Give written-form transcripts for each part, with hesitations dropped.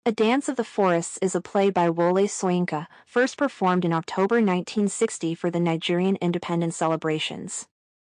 A Dance of the Forests is a play by Wole Soyinka, first performed in October 1960 for the Nigerian Independence Celebrations.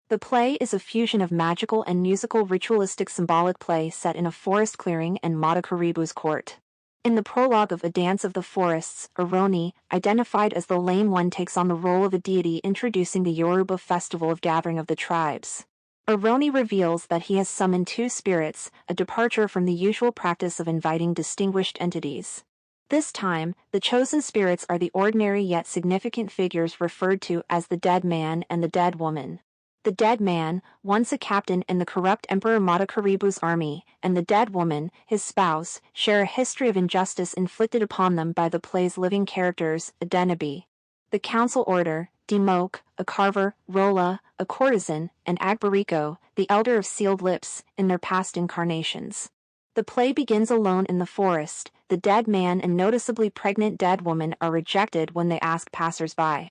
The play is a fusion of magical and musical ritualistic symbolic play set in a forest clearing and Mata Kharibu's court. In the prologue of A Dance of the Forests, Oroni, identified as the Lame One, takes on the role of a deity introducing the Yoruba festival of gathering of the tribes. Oroni reveals that he has summoned two spirits, a departure from the usual practice of inviting distinguished entities. This time, the chosen spirits are the ordinary yet significant figures referred to as the dead man and the dead woman. The dead man, once a captain in the corrupt Emperor Mata Kharibu's army, and the dead woman, his spouse, share a history of injustice inflicted upon them by the play's living characters, Adenabi, the council order, Demoke, a carver, Rolla, a courtesan, and Agbariko, the elder of sealed lips, in their past incarnations. The play begins alone in the forest. The dead man and noticeably pregnant dead woman are rejected when they ask passers-by,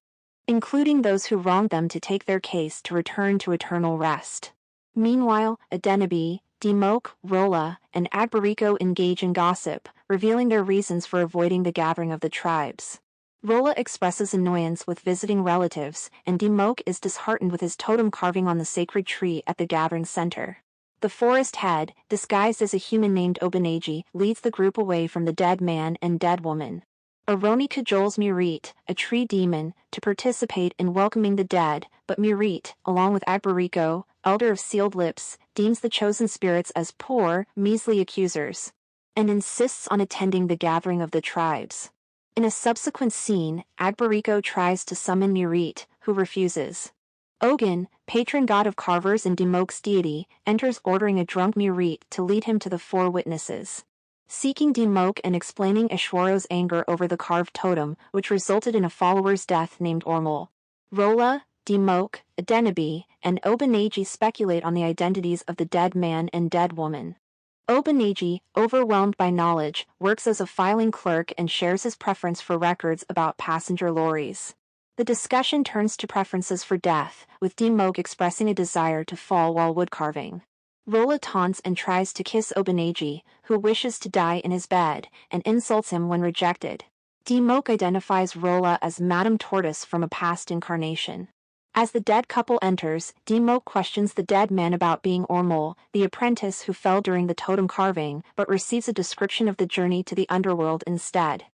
including those who wronged them, to take their case to return to eternal rest. Meanwhile, Adenabi, Demoke, Rolla, and Agbariko engage in gossip, revealing their reasons for avoiding the gathering of the tribes. Rolla expresses annoyance with visiting relatives, and Demoke is disheartened with his totem carving on the sacred tree at the gathering center. The forest head, disguised as a human named Obaneji, leads the group away from the dead man and dead woman. Oroni cajoles Murit, a tree demon, to participate in welcoming the dead, but Murit, along with Agbariko, elder of sealed lips, deems the chosen spirits as poor, measly accusers, and insists on attending the gathering of the tribes. In a subsequent scene, Agbariko tries to summon Murit, who refuses. Ogun, patron god of carvers and Demoke's deity, enters, ordering a drunk Murit to lead him to the four witnesses, seeking Demoke and explaining Eshwaro's anger over the carved totem, which resulted in a follower's death named Ormol. Rolla, Demoke, Adenabi, and Obaneji speculate on the identities of the dead man and dead woman. Obaneji, overwhelmed by knowledge, works as a filing clerk and shares his preference for records about passenger lorries. The discussion turns to preferences for death, with Demoke expressing a desire to fall while woodcarving. Rolla taunts and tries to kiss Obaneji, who wishes to die in his bed, and insults him when rejected. Demoke identifies Rolla as Madame Tortoise from a past incarnation. As the dead couple enters, Demoke questions the dead man about being Ormol, the apprentice who fell during the totem carving, but receives a description of the journey to the underworld instead.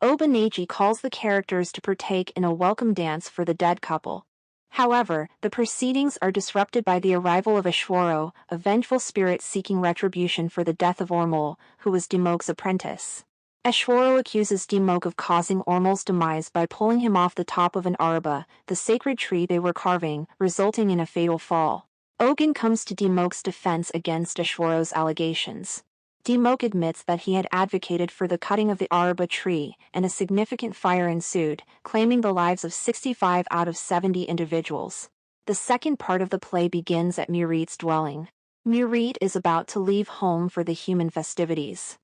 Obaneji calls the characters to partake in a welcome dance for the dead couple. However, the proceedings are disrupted by the arrival of Eshwaro, a vengeful spirit seeking retribution for the death of Ormol, who was Demoke's apprentice. Eshwaro accuses Demoke of causing Ormol's demise by pulling him off the top of an araba, the sacred tree they were carving, resulting in a fatal fall. Ogun comes to Demoke's defense against Eshwaro's allegations. Demoke admits that he had advocated for the cutting of the araba tree, and a significant fire ensued, claiming the lives of 65 out of 70 individuals. The second part of the play begins at Murit's dwelling. Murit is about to leave home for the human festivities.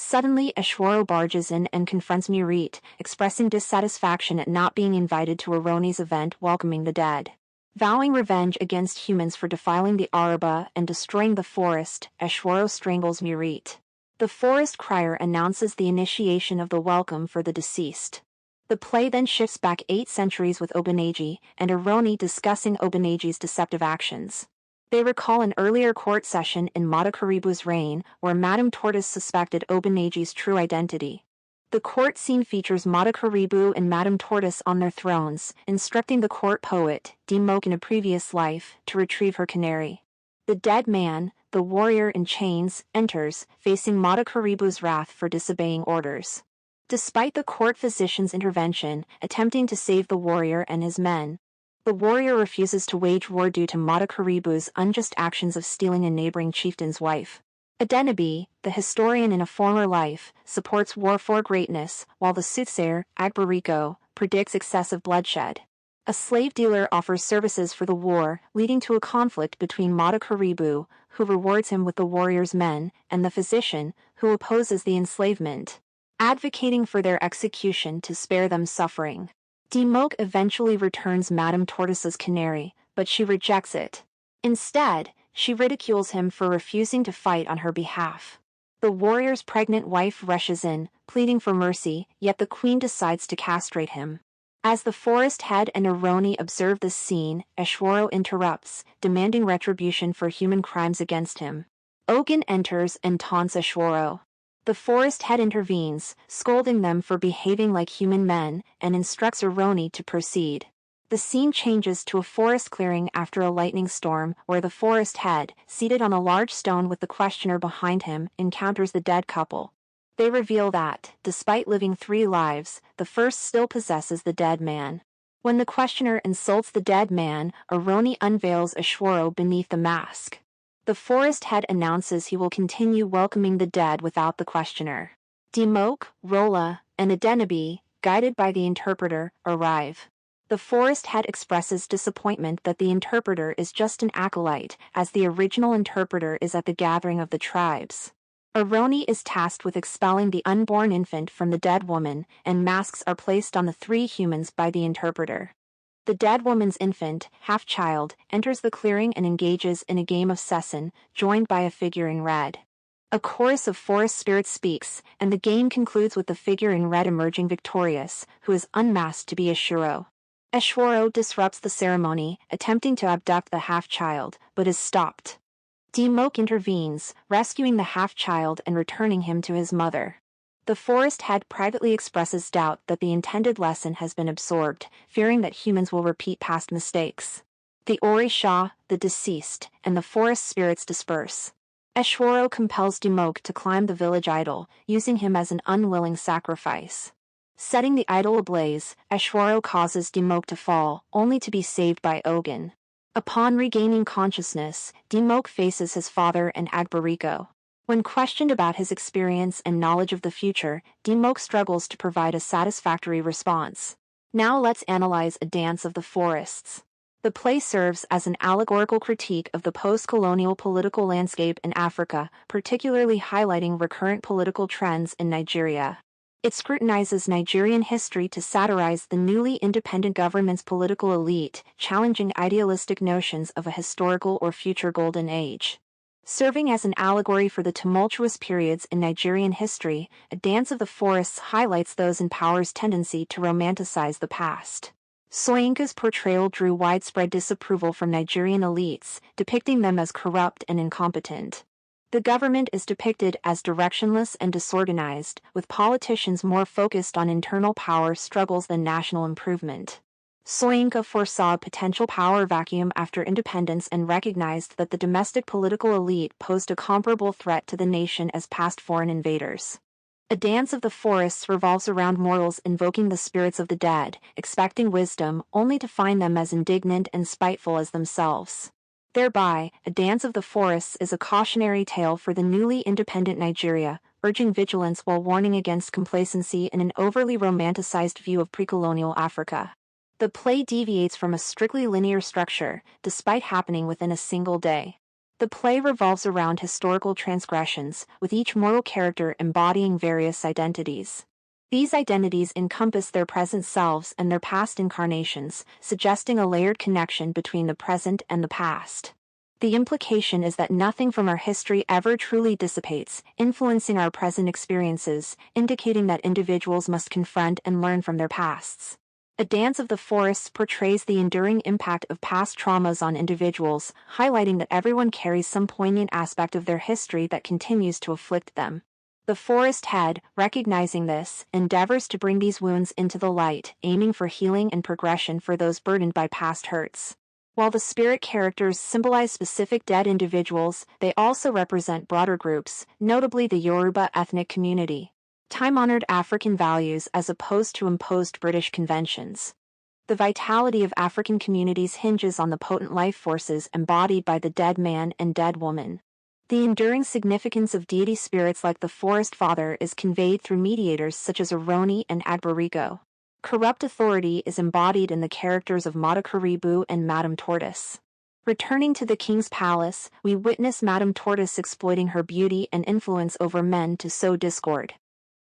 Suddenly, Eshwaro barges in and confronts Murit, expressing dissatisfaction at not being invited to Oroni's event welcoming the dead. Vowing revenge against humans for defiling the araba and destroying the forest, Eshwaro strangles Murit. The forest crier announces the initiation of the welcome for the deceased. The play then shifts back 8 centuries with Obaneji and Oroni discussing Obaneji's deceptive actions. They recall an earlier court session in Mata Kharibu's reign, where Madame Tortoise suspected Obaneji's true identity. The court scene features Mata Kharibu and Madame Tortoise on their thrones, instructing the court poet, Demoke in a previous life, to retrieve her canary. The dead man, the warrior in chains, enters, facing Mata Kharibu's wrath for disobeying orders. Despite the court physician's intervention, attempting to save the warrior and his men, the warrior refuses to wage war due to Mata Kharibu's unjust actions of stealing a neighboring chieftain's wife. Adenabi, the historian in a former life, supports war for greatness, while the soothsayer, Agbariko, predicts excessive bloodshed. A slave dealer offers services for the war, leading to a conflict between Mata Kharibu, who rewards him with the warrior's men, and the physician, who opposes the enslavement, advocating for their execution to spare them suffering. Demoke eventually returns Madame Tortoise's canary, but she rejects it. Instead, she ridicules him for refusing to fight on her behalf. The warrior's pregnant wife rushes in, pleading for mercy, yet the queen decides to castrate him. As the forest head and Aroni observe this scene, Eshwaro interrupts, demanding retribution for human crimes against him. Ogun enters and taunts Eshwaro. The forest head intervenes, scolding them for behaving like human men, and instructs Aroni to proceed. The scene changes to a forest clearing after a lightning storm, where the forest head, seated on a large stone with the questioner behind him, encounters the dead couple. They reveal that, despite living 3 lives, the first still possesses the dead man. When the questioner insults the dead man, Aroni unveils Eshwaro beneath the mask. The forest head announces he will continue welcoming the dead without the questioner. Dimok, Rolla, and Adenabi, guided by the interpreter, arrive. The forest head expresses disappointment that the interpreter is just an acolyte, as the original interpreter is at the gathering of the tribes. Aroni is tasked with expelling the unborn infant from the dead woman, and masks are placed on the 3 humans by the interpreter. The dead woman's infant, half-child, enters the clearing and engages in a game of session, joined by a figure in red. A chorus of forest spirits speaks, and the game concludes with the figure in red emerging victorious, who is unmasked to be Eshwaro. Eshwaro disrupts the ceremony, attempting to abduct the half-child, but is stopped. Dimok intervenes, rescuing the half-child and returning him to his mother. The forest head privately expresses doubt that the intended lesson has been absorbed, fearing that humans will repeat past mistakes. The Orisha, the deceased, and the forest spirits disperse. Eshwaro compels Dimok to climb the village idol, using him as an unwilling sacrifice. Setting the idol ablaze, Eshwaro causes Dimok to fall, only to be saved by Ogun. Upon regaining consciousness, Dimok faces his father and Agbariko. When questioned about his experience and knowledge of the future, Dimok struggles to provide a satisfactory response. Now let's analyze A Dance of the Forests. The play serves as an allegorical critique of the post-colonial political landscape in Africa, particularly highlighting recurrent political trends in Nigeria. It scrutinizes Nigerian history to satirize the newly independent government's political elite, challenging idealistic notions of a historical or future golden age. Serving as an allegory for the tumultuous periods in Nigerian history, A Dance of the Forests highlights those in power's tendency to romanticize the past. Soyinka's portrayal drew widespread disapproval from Nigerian elites, depicting them as corrupt and incompetent. The government is depicted as directionless and disorganized, with politicians more focused on internal power struggles than national improvement. Soyinka foresaw a potential power vacuum after independence and recognized that the domestic political elite posed a comparable threat to the nation as past foreign invaders. A Dance of the Forests revolves around mortals invoking the spirits of the dead, expecting wisdom, only to find them as indignant and spiteful as themselves. Thereby, A Dance of the Forests is a cautionary tale for the newly independent Nigeria, urging vigilance while warning against complacency in an overly romanticized view of pre-colonial Africa. The play deviates from a strictly linear structure, despite happening within a single day. The play revolves around historical transgressions, with each mortal character embodying various identities. These identities encompass their present selves and their past incarnations, suggesting a layered connection between the present and the past. The implication is that nothing from our history ever truly dissipates, influencing our present experiences, indicating that individuals must confront and learn from their pasts. A Dance of the Forests portrays the enduring impact of past traumas on individuals, highlighting that everyone carries some poignant aspect of their history that continues to afflict them. The forest head, recognizing this, endeavors to bring these wounds into the light, aiming for healing and progression for those burdened by past hurts. While the spirit characters symbolize specific dead individuals, they also represent broader groups, notably the Yoruba ethnic community. Time-honored African values as opposed to imposed British conventions. The vitality of African communities hinges on the potent life forces embodied by the dead man and dead woman. The enduring significance of deity spirits like the Forest Father is conveyed through mediators such as Aroni and Agbariko. Corrupt authority is embodied in the characters of Mata Kharibu and Madame Tortoise. Returning to the king's palace, we witness Madame Tortoise exploiting her beauty and influence over men to sow discord.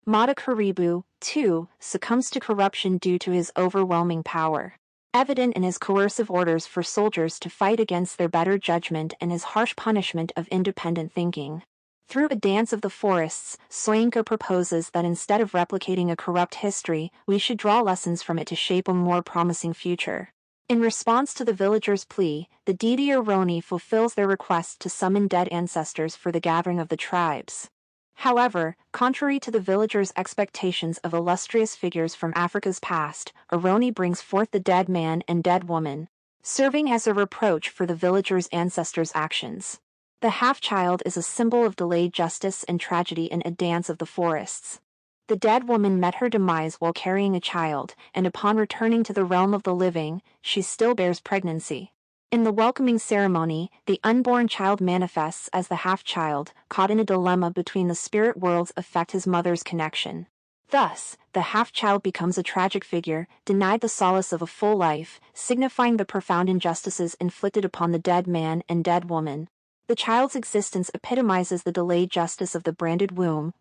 Mata Kharibu, too, succumbs to corruption due to his overwhelming power. Evident in his coercive orders for soldiers to fight against their better judgment and his harsh punishment of independent thinking. Through A Dance of the Forests, Soyinka proposes that instead of replicating a corrupt history, we should draw lessons from it to shape a more promising future. In response to the villagers' plea, the deity Roni fulfills their request to summon dead ancestors for the gathering of the tribes. However, contrary to the villagers' expectations of illustrious figures from Africa's past, Roni brings forth the dead man and dead woman, serving as a reproach for the villagers' ancestors' actions. The half-child is a symbol of delayed justice and tragedy in A Dance of the Forests. The dead woman met her demise while carrying a child, and upon returning to the realm of the living, she still bears pregnancy. In the welcoming ceremony, the unborn child manifests as the half-child, caught in a dilemma between the spirit worlds affect his mother's connection. Thus, the half-child becomes a tragic figure, denied the solace of a full life, signifying the profound injustices inflicted upon the dead man and dead woman. The child's existence epitomizes the delayed justice of the branded womb,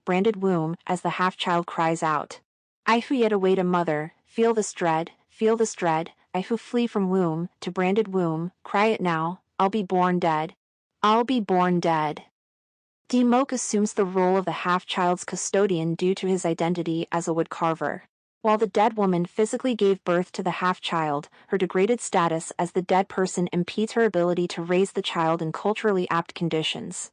as the half-child cries out, "I who yet await a mother, feel this dread, I who flee from womb to branded womb, cry it now, I'll be born dead. I'll be born dead." Dimok assumes the role of the half-child's custodian due to his identity as a woodcarver. While the dead woman physically gave birth to the half-child, her degraded status as the dead person impedes her ability to raise the child in culturally apt conditions.